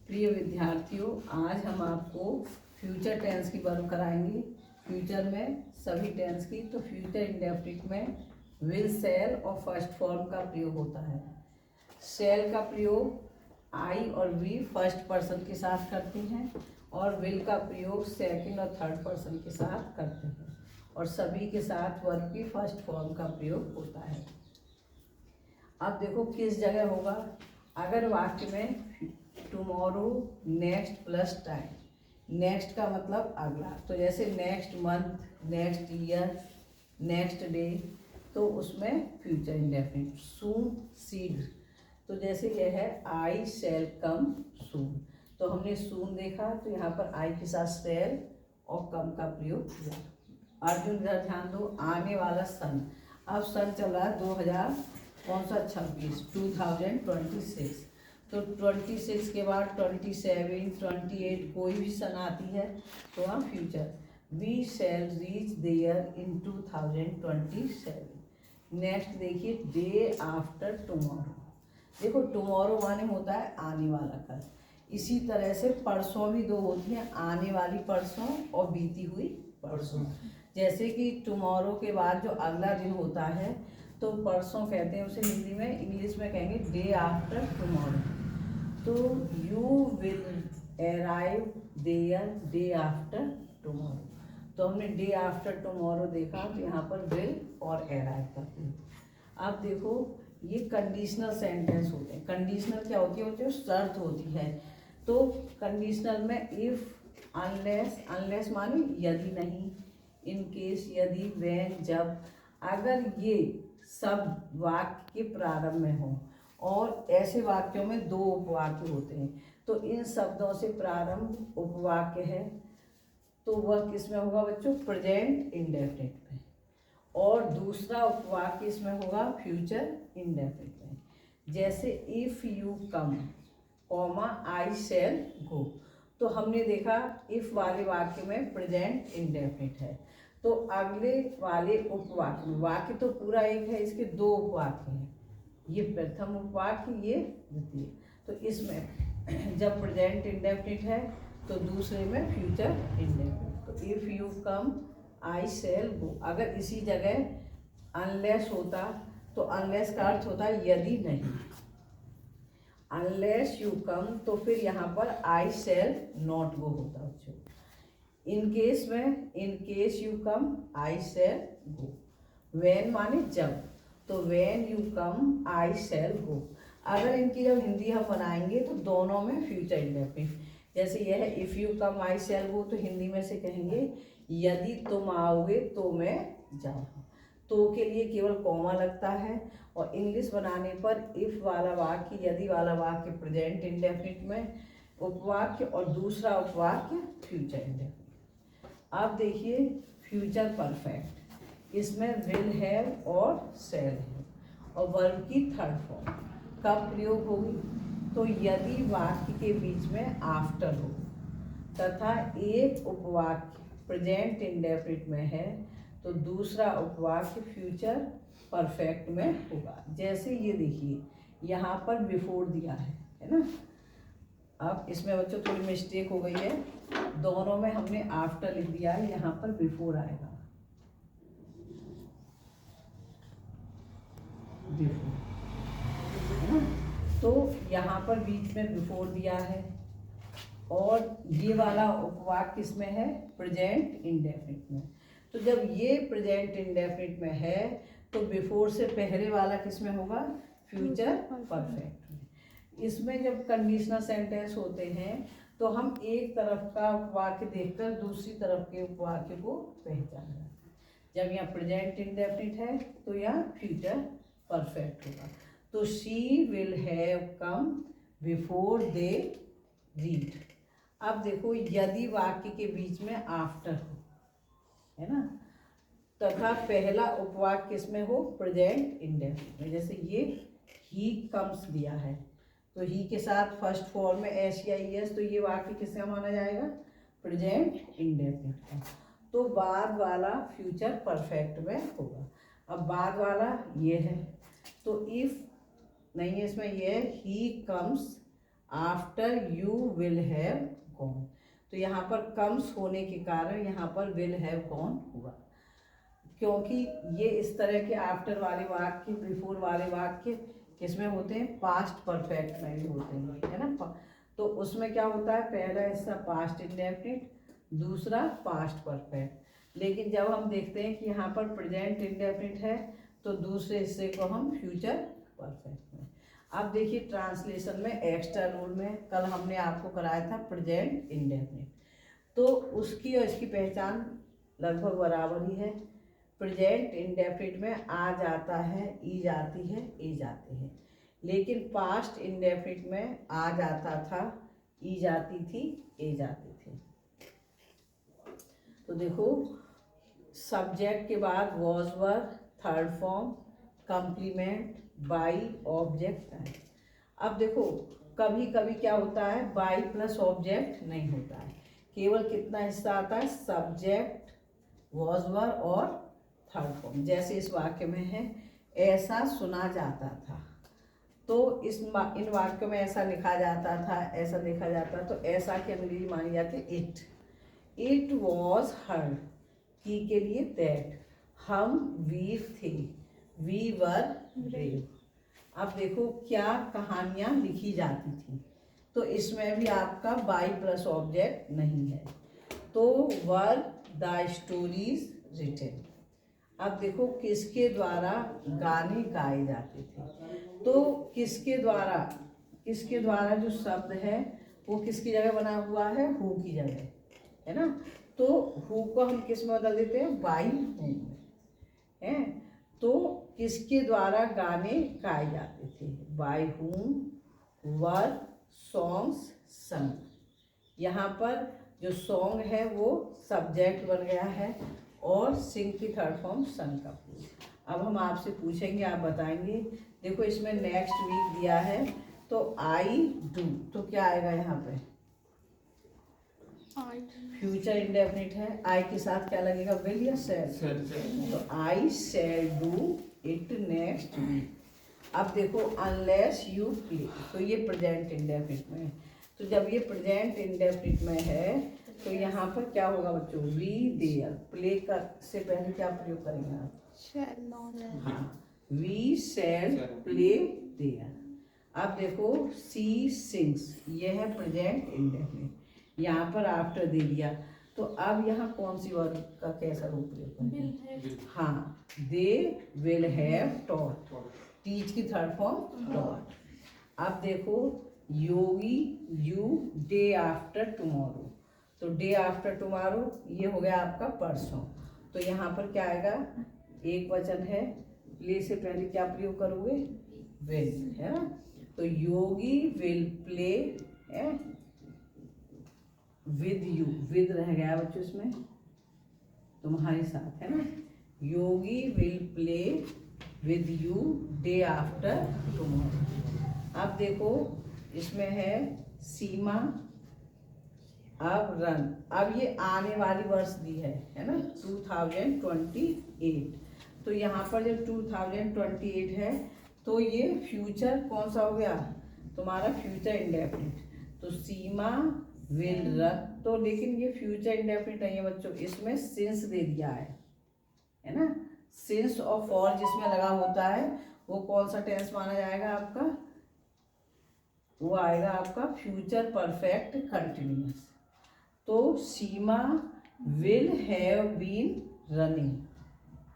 प्रिय विद्यार्थियों, आज हम आपको फ्यूचर टेंस की वर्ब कराएंगे। फ्यूचर में सभी टेंस की, तो फ्यूचर इंडेफिनिट में विल, शैल और फर्स्ट फॉर्म का प्रयोग होता है। शैल का प्रयोग आई और वी फर्स्ट पर्सन के साथ करते हैं और विल का प्रयोग सेकंड और थर्ड पर्सन के साथ करते हैं और सभी के साथ वर्ब की फर्स्ट फॉर्म का प्रयोग होता है। अब देखो किस जगह होगा। अगर वाक्य में tomorrow, next plus time, next का मतलब अगला, तो जैसे next month, next year, next day, तो उसमें फ्यूचर इंडेफिनिट। सून, शीघ्र, तो जैसे यह है आई शैल कम सून, तो हमने सून देखा तो यहाँ पर आई के साथ शैल और कम का प्रयोग किया। अर्जुन इधर ध्यान दो, आने वाला सन, अब सन चल रहा है 2026, 2026, तो 26 के बाद 27, 28 कोई भी सन आती है तो वहाँ future. We shall reach there in 2027। Next देखिए, डे आफ्टर टुमारो, देखो टुमारो माने होता है आने वाला कल। इसी तरह से परसों भी दो होती हैं, आने वाली परसों और बीती हुई परसों। जैसे कि टुमारो के बाद जो अगला दिन होता है तो परसों कहते हैं उसे हिंदी में, इंग्लिश में कहेंगे डे आफ्टर टुमारो। तो you will arrive their day after tomorrow, तो हमने डे आफ्टर टुमारो देखा, तो यहाँ पर विल और अराइव करते हैं। अब देखो ये कंडीशनल सेंटेंस होते हैं। कंडीशनल क्या होती है? शर्त होती है। तो कंडीशनल में इफ, अनलेस, अनलेस माने यदि नहीं, इन केस यदि, व्हेन जब, अगर ये सब वाक्य के प्रारंभ में हो, और ऐसे वाक्यों में दो उपवाक्य होते हैं, तो इन शब्दों से प्रारंभ उपवाक्य है तो वह किस में होगा बच्चों? प्रेजेंट इंडेफिनिट में। और दूसरा उपवाक्य इसमें होगा फ्यूचर इंडेफिनिट में। जैसे if you come, comma I shall गो, तो हमने देखा इफ वाले वाक्य में प्रेजेंट इंडेफिनिट है, तो अगले वाले उपवाक्य, वाक्य तो पूरा एक है, इसके दो उपवाक्य हैं, ये प्रथम उपवाक्य, ये द्वितीय। तो इसमें जब प्रेजेंट इंडेफिनिट है तो दूसरे में फ्यूचर इंडेफिनिट। तो if you come I shall गो, अगर इसी जगह अनलेस होता तो अनलेस का अर्थ होता है यदि नहीं। अनलेस यू कम, तो फिर यहाँ पर आई शैल नॉट गो होता बच्चों। इन केस में, in case you come I shall go. When माने जब, तो when you come I shall गो। अगर इनकी जब हिंदी हम बनाएंगे तो दोनों में फ्यूचर इंडेफिनिट। जैसे यह है if you come I shall गो, तो हिंदी में से कहेंगे यदि तुम आओगे तो मैं जाऊँगा। तो के लिए केवल कॉमा लगता है, और इंग्लिश बनाने पर इफ़ वाला वाक्य, यदि वाला वाक्य प्रेजेंट इंडेफिनिट में उपवाक्य और दूसरा उपवाक्य फ्यूचर इंडेफिनिट। अब देखिए फ्यूचर परफेक्ट, इसमें विल हैव और शैल है और वर्ब की थर्ड फॉर्म कब प्रयोग होगी? तो यदि वाक्य के बीच में आफ्टर हो तथा एक उपवाक्य प्रेजेंट इंडेफिनिट में है तो दूसरा उपवाक्य फ्यूचर परफेक्ट में होगा। जैसे ये देखिए यहाँ पर बिफोर दिया है ना। अब इसमें बच्चों थोड़ी मिस्टेक हो गई है, दोनों में हमने आफ्टर लिख दिया है, यहाँ पर बिफोर आएगा। बिफोर है ना, तो यहाँ पर बीच में बिफोर दिया है और ये वाला उपवाक्य किसमें है? प्रेजेंट इंडेफिनिट में। तो जब ये प्रेजेंट इंडेफिनिट में है तो बिफोर से पहले वाला किसमें होगा? फ्यूचर परफेक्ट में। इसमें जब कंडीशनल सेंटेंस होते हैं तो हम एक तरफ का वाक्य देखकर दूसरी तरफ के वाक्य को पहचानना। जब यहाँ प्रेजेंट इंडेफिनिट है तो यहाँ फ्यूचर परफेक्ट होगा। तो she will have come before they read. अब देखो यदि वाक्य के बीच में आफ्टर हो, है ना, तथा पहला उपवाक्य किसमें हो? प्रेजेंट इंडेफिनिट में। जैसे ये ही कम्स दिया है तो ही के साथ फर्स्ट फॉर्म में एस या एस, तो ये वाक्य किसका माना जाएगा? प्रेजेंट इंडेफिनिट का। तो बाद वाला फ्यूचर परफेक्ट में होगा। अब बाद वाला ये है, तो इफ नहीं है इसमें, ये he comes after you will have gone. तो यहाँ पर कम्स होने के कारण यहाँ पर विल हैव गॉन हुआ, क्योंकि ये इस तरह के आफ्टर वाले वाक्य, बिफोर वाले वाक्य किसमें होते हैं, पास्ट परफेक्ट में भी होते हैं, है ना। तो उसमें क्या होता है, पहला हिस्सा पास्ट इंडेफिनिट, दूसरा पास्ट परफेक्ट। लेकिन जब हम देखते हैं कि यहाँ पर प्रेजेंट इंडेफिनिट है तो दूसरे हिस्से को हम फ्यूचर परफेक्ट में। अब देखिए ट्रांसलेशन में, एक्स्ट्रा रूल में कल हमने आपको कराया था प्रेजेंट इंडेफिनिट, तो उसकी और इसकी पहचान लगभग बराबर ही है। प्रेजेंट इंडेफिनिट में आ जाता है, ई जाती है, ए जाते हैं, लेकिन पास्ट इंडेफिनिट में आ जाता था, ई जाती थी, ए जाती थी। तो देखो सब्जेक्ट के बाद was were, third form, complement, by, object है। अब देखो कभी कभी क्या होता है, बाई प्लस ऑब्जेक्ट नहीं होता है, केवल कितना हिस्सा आता है, सब्जेक्ट, वॉज वर और थर्ड फॉर्म। जैसे इस वाक्य में है, ऐसा सुना जाता था, तो इन वाक्यों में ऐसा लिखा जाता था, ऐसा लिखा जाता, तो ऐसा की अंग्रेजी मानी जाती है इट। इट वॉज हर्ड, की के लिए दैट, हम वीर थे, वी वर ब्रेव। अब देखो क्या कहानियाँ लिखी जाती थी, तो इसमें भी आपका बाई प्लस ऑब्जेक्ट नहीं है, तो वर द स्टोरीज रिटन। अब देखो किसके द्वारा गाने गाए जाते थे, तो किसके द्वारा जो शब्द है वो किसकी जगह बना हुआ है, हु की जगह, है ना। तो हु को हम किस में बदल देते हैं, बाई हु में, है। तो किसके द्वारा गाने गाए जाते थे, बाय हुम वर सॉन्ग्स संग। यहाँ पर जो सॉन्ग है वो सब्जेक्ट बन गया है और सिंग की थर्ड फॉर्म सन का। अब हम आपसे पूछेंगे, आप बताएंगे। देखो इसमें नेक्स्ट वीक दिया है, तो आई डू, तो क्या आएगा यहाँ पे, फ्यूचर इंडेफिनिट है, आई के साथ क्या लगेगा, विल या शैल, तो I shall do it next week. अब देखो अनलेस यू प्ले, तो ये प्रेजेंट इंडेफिनिट में है, तो जब ये प्रेजेंट इंडेफिनिट में है तो यहाँ पर क्या होगा बच्चों, वी देयर, प्ले का से पहले क्या प्रयोग करेंगे आप, शैल नॉट, हाँ, वी शैल प्ले देयर। अब देखो सी सिंग्स, ये है प्रेजेंट इंडेफिनिट, यहाँ पर आफ्टर दे दिया, तो अब यहाँ कौन सी वर्ब का कैसा रूप प्रयोग करेंगे, हाँ, they will have taught, teach की थर्ड फॉर्म टॉट। अब देखो योगी यू डे आफ्टर टुमारो, तो डे आफ्टर टुमारो ये हो गया आपका परसों, तो यहाँ पर क्या आएगा, एक वचन है, प्ले से पहले क्या प्रयोग करोगे, विल, है ना। तो Yogi will play with you, with रह गया बच्चों इसमें, तुम्हारे साथ, है ना। Yogi will play with you day after tomorrow. अब देखो इसमें है सीमा, अब रन, अब ये आने वाली वर्ष दी है ना, 2028, तो यहाँ पर जब 2028 है तो ये फ्यूचर कौन सा हो गया तुम्हारा, फ्यूचर इंडेफिनिट, तो सीमा विल रन, तो लेकिन ये फ्यूचर इंडेफिनिट नहीं है बच्चों, इसमें सिंस दे दिया है ना। सिंस और फॉर जिसमें लगा होता है वो कौन सा टेंस माना जाएगा आपका, वो आएगा आपका फ्यूचर परफेक्ट कंटिन्यूअस। तो Seema will have been running,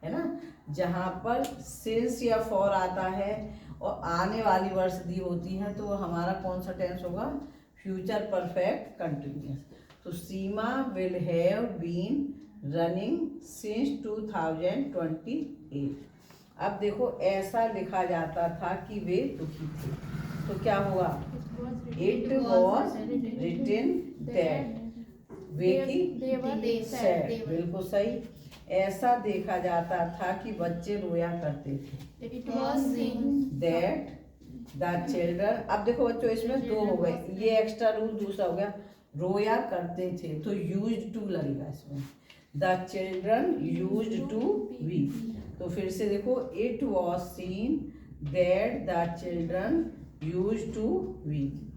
है ना, जहाँ पर सिंस या फॉर आता है और आने वाली वर्ष दी होती है तो हमारा कौन सा टेंस होगा, फ्यूचर परफेक्ट कंटिन्यूअस। तो Seema will have been running since 2028। अब देखो ऐसा लिखा जाता था कि वे दुखी थे, तो क्या हुआ, it was written that way की सैड, बिल्कुल सही। ऐसा देखा जाता था कि बच्चे रोया करते थे, it was seen that the children. अब देखो बच्चों इसमें दो हो गए, ये एक्स्ट्रा रूल दूसरा हो गया, रोया करते थे तो यूज्ड टू लगेगा इसमें, the children used to weep. तो फिर से देखो it was seen that the children used to weep.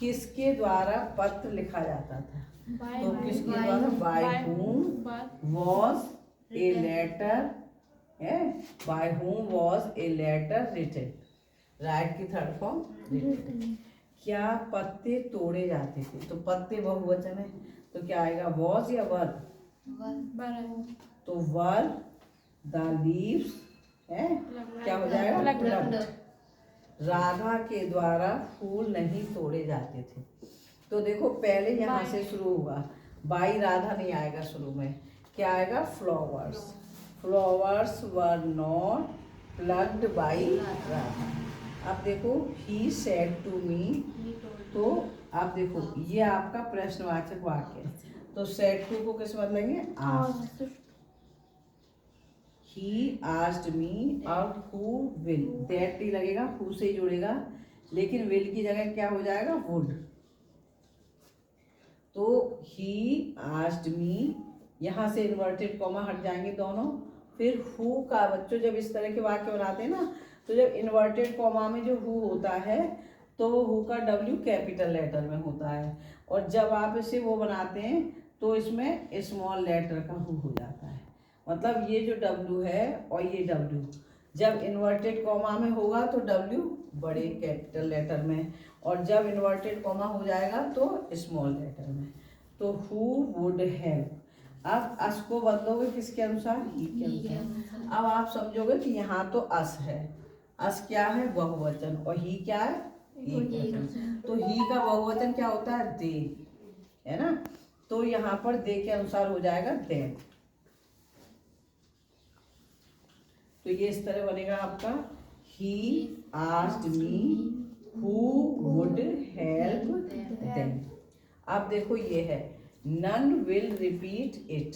किसके द्वारा पत्र लिखा जाता था? तो किसके द्वारा? By whom was a letter है, by whom was a letter written, write की थर्ड फॉर्म written। क्या पत्ते तोड़े जाते थे? तो पत्ते बहुवचन है, तो क्या आएगा? was या वर? तो वर द लीव्स है, क्या हो जाएगा? plucked। राधा के द्वारा फूल नहीं तोड़े जाते थे। तो देखो पहले यहाँ से शुरू होगा, बाई राधा नहीं आएगा शुरू में, क्या आएगा? Flowers. Flowers were not plucked by Radha. अब देखो ही सेड टू मी, तो आप देखो ये आपका प्रश्नवाचक वाक्य है, तो सेड टू को किस बदलेंगे? आस्क्ड। He asked me, और who will, that नहीं लगेगा, who से ही जुड़ेगा, लेकिन will की जगह क्या हो जाएगा? would। तो he asked me, यहाँ से इन्वर्टेड कॉमा हट जाएंगे दोनों। फिर who का बच्चों जब इस तरह के वाक्य बनाते हैं ना, तो जब इन्वर्टेड कॉमा में जो who होता है तो वो who का W कैपिटल लेटर में होता है, और जब आप इसे वो बनाते हैं तो इसमें स्मॉल लेटर का who हो जाता है। मतलब ये जो W है और ये W जब इन्वर्टेड कॉमा में होगा तो W बड़े कैपिटल लेटर में, और जब इन्वर्टेड कॉमा हो जाएगा तो स्मॉल लेटर में। तो हु वुड हेल्प, अब अस को बदलोगे किसके अनुसार? ही के अनुसार। अब आप समझोगे कि यहाँ तो अस है, अस क्या है? बहुवचन, और ही क्या है? एकवचन। तो ही का बहुवचन क्या होता है? दे, है ना। तो यहाँ पर दे के अनुसार हो जाएगा देम। तो ये इस तरह बनेगा आपका, he asked me who would help them. अब देखो ये है नन विल रिपीट इट,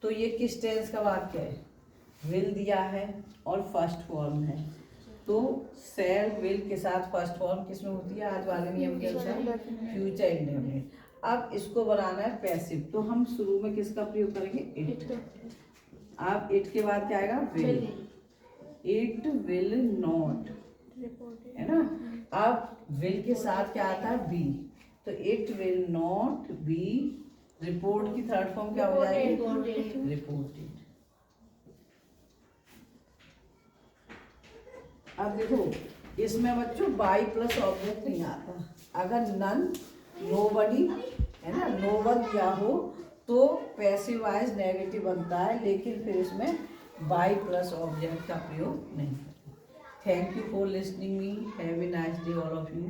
तो ये किस टेंस का वाक्य है? विल दिया है और फर्स्ट फॉर्म है, तो शैल विल के साथ फर्स्ट फॉर्म किस में होती है? आज वाले नियम के अनुसार फ्यूचर इंडेफिनिट। अब इसको बनाना है पैसिव, तो हम शुरू में किसका प्रयोग करेंगे? इट। अब इट के बाद क्या आएगा? विल। इट विल नॉट, है ना। अब विल के साथ क्या आता है? बी, तो it will not be report की थर्ड फॉर्म क्या हो जाएगी? रिपोर्टेड। अब देखो इसमें बच्चों बाई प्लस ऑब्जेक्ट नहीं आता, अगर नन नोबडी है ना, नो वन दिया हो तो पैसिव वाइज नेगेटिव बनता है, लेकिन फिर इसमें बाई प्लस ऑब्जेक्ट का प्रयोग नहीं। Thank you for listening me, have a nice day all of you.